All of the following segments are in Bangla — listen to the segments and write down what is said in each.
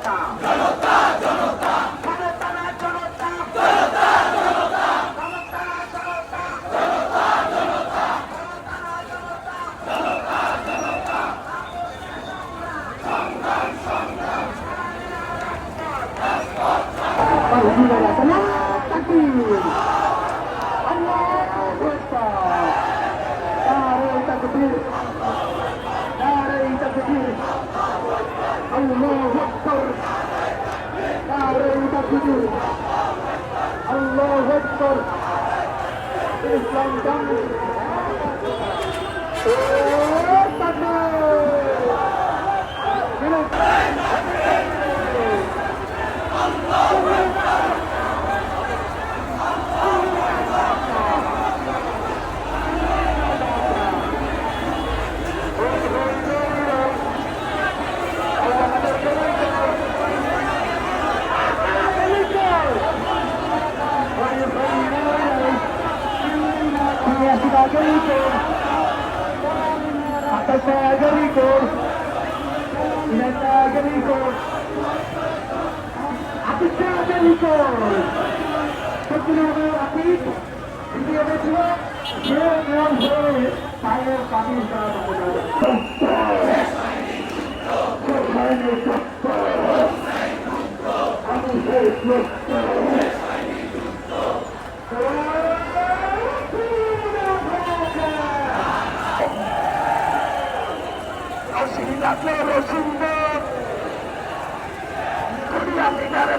জনতা জনতা জনতা জনতা না জনতা জনতা জনতা জনতা জনতা জনতা জনতা জনতা না জনতা জনতা জনতা সংগ্রাম সংগ্রাম আল্লাহু আকবার ইসলাম জানি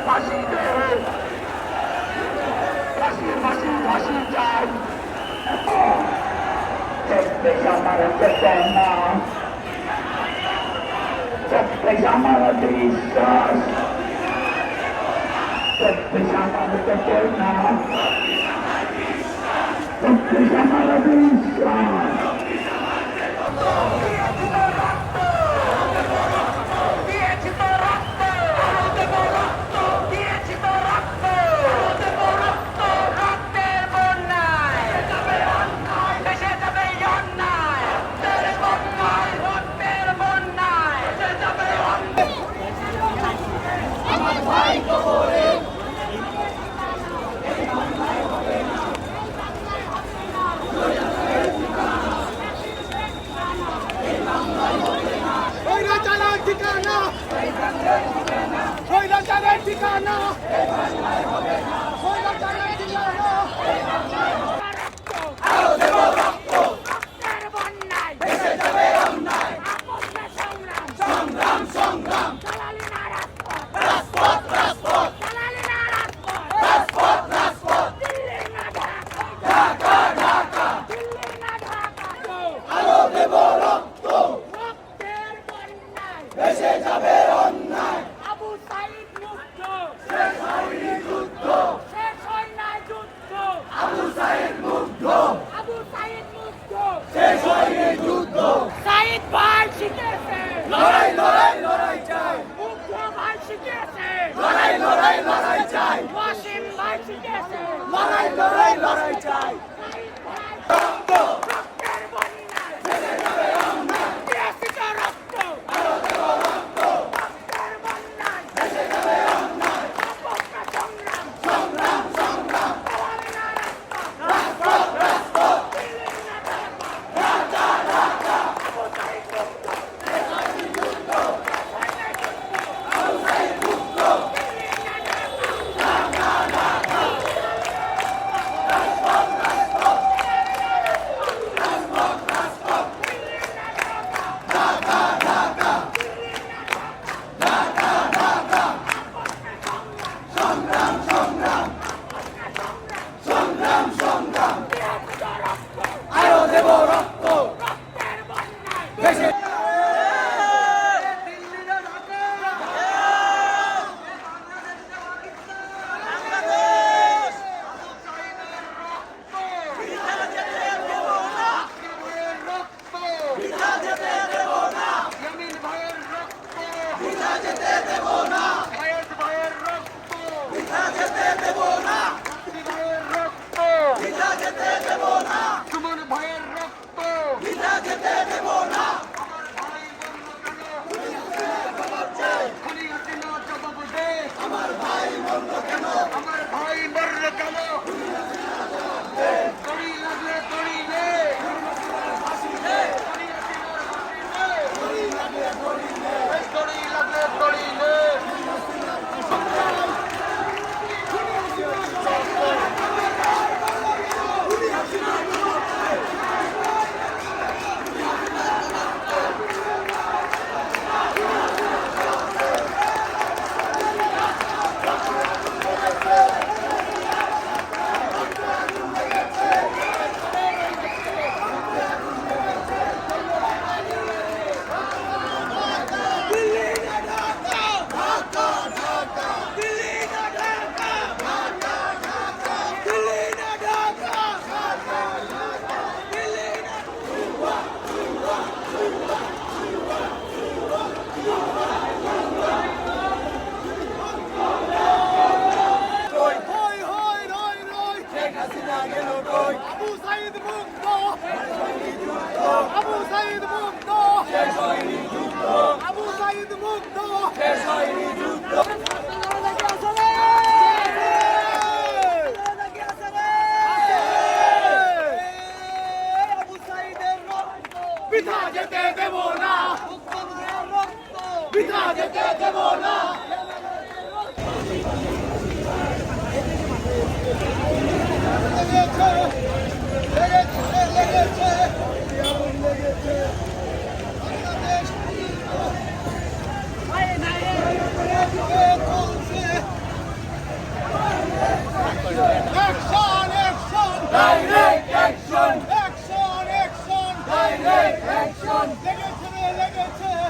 ফাঁসি দেয় ফাঁসির ফাঁসি ফাঁসি চাই আমার চেতনা আমার বিশ্বাস আমার চেতনা আমার বিশ্বাস ঠিকানা সংগ্রাম সংগ্রাম রাজপথ রাজপথ রাজপথ রাজপথ ঢাকা ঢাকা আলো দেব রক্ত ভেসে যাবে অন্যায় আবু সাইদ মুক্ত শেষ হয়নি যুদ্ধ শেষ হয় না যুদ্ধ আবু সাইদ মুগ্ধ আবু সাইদ মুক্ত শেষ হয়নি যুদ্ধ সাইদ ভাই শিখেছে লড়াই লড়াই লড়াই চাই মুগ্ধ ভাই শিখেছে লড়াই লড়াই লড়াই চাই ওয়াসিম ভাই শিখেছে লড়াই লড়াই লড়াই চাই সাইদ ভাই রক্ত রক্তের বন্যায় ভেসে যাবে অন্যায় দিয়েছি তো রক্ত আলো দেব রক্ত রক্তের বন্যায় ভেসে যাবে অন্যায় আপনা সংগ্রাম সংগ্রাম সংগ্রাম চালালে না রাজপথ রাজপথ রাজপথ দিল্লি না ঢাকা ঢাকা ঢাকা আবু সাইদ মুক্ত শেষ হয়নি যুদ্ধ হয় না যুদ্ধ আবু সাইদ মুগ্ধ দিল্লি না ঢাকা ঢাকা ঢাকা রাজপথ রাজপথ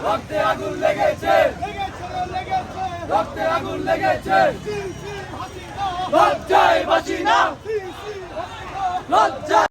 রক্তে আগুন লেগেছে রক্তে আগুন লেগেছে লজ্জায় বাসি না লজ্জা